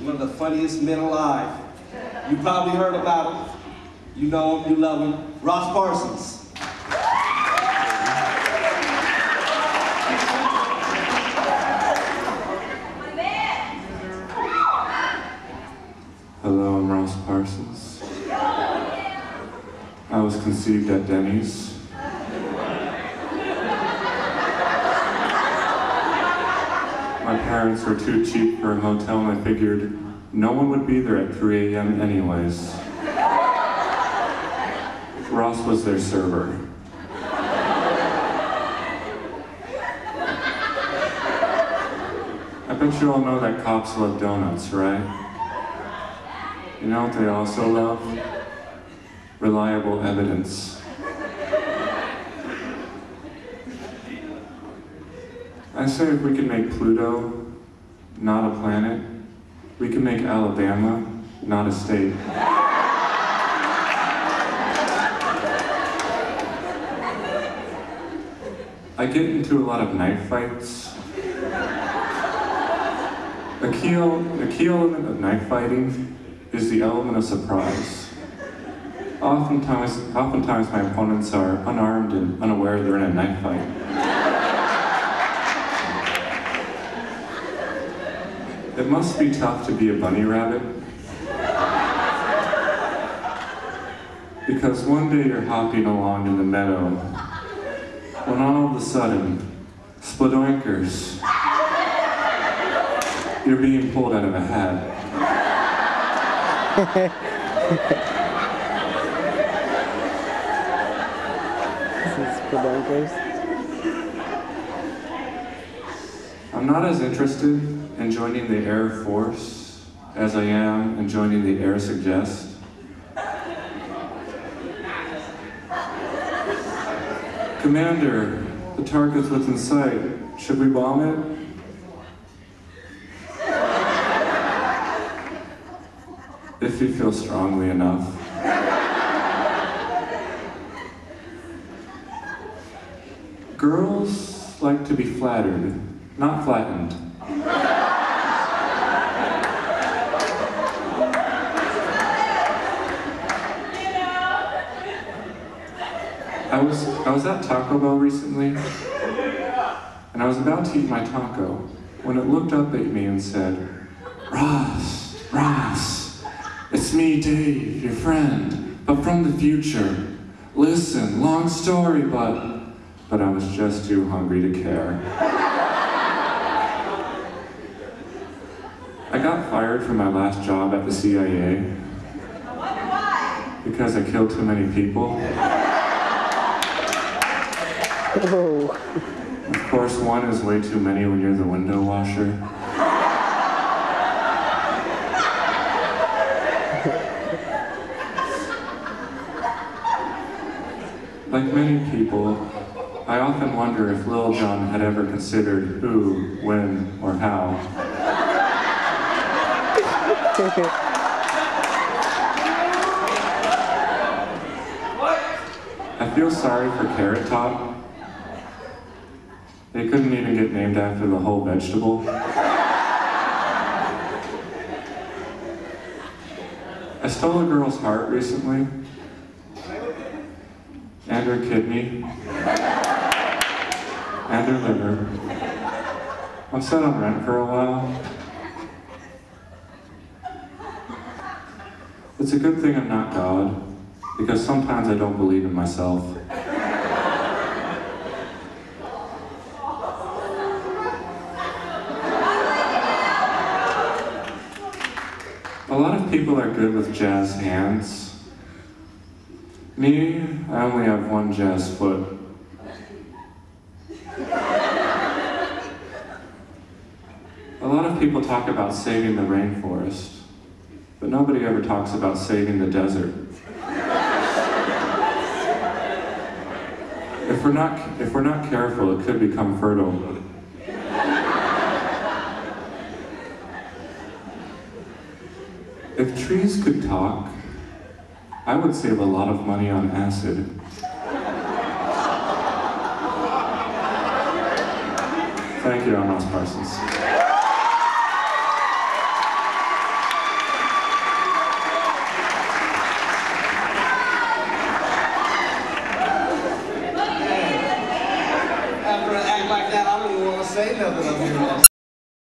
one of the funniest men alive. You probably heard about him. You know him, you love him. Ross Parsons. Hello, I'm Ross Parsons. I was conceived at Denny's. My parents were too cheap for a hotel, and I figured no one would be there at 3 a.m. anyways. Ross was their server. I bet you all know that cops love donuts, right? You know what they also love? Reliable evidence. I say if we can make Pluto not a planet, we can make Alabama not a state. I get into a lot of knife fights. A key element of knife fighting is the element of surprise. Oftentimes my opponents are unarmed and unaware they're in a knife fight. It must be tough to be a bunny rabbit. Because one day you're hopping along in the meadow, when all of a sudden, spladoinkers, you're being pulled out of a hat. I'm not as interested in joining the Air Force as I am in joining the Air Suggest. Commander, the target's within sight. Should we bomb it? If you feel strongly enough. Girls like to be flattered, not flattened. I was at Taco Bell recently, and I was about to eat my taco when it looked up at me and said, Ross, it's me, Dave, your friend, but from the future. Listen, long story, but I was just too hungry to care. I got fired from my last job at the CIA. I wonder why. Because I killed too many people. Oh. Of course, one is way too many when you're the window washer. Like many people, I often wonder if Lil Jon had ever considered who, when, or how. I feel sorry for Carrot Top. They couldn't even get named after the whole vegetable. I stole a girl's heart recently, and her kidney, and her liver. I'm set on rent for a while. It's a good thing I'm not God, because sometimes I don't believe in myself. A lot of people are good with jazz hands. Me, I only have one jazz foot. A lot of people talk about saving the rainforest, but nobody ever talks about saving the desert. If we're not careful, it could become fertile. If trees could talk, I would save a lot of money on acid. Thank you, I'm Ross Parsons. say nothing up here.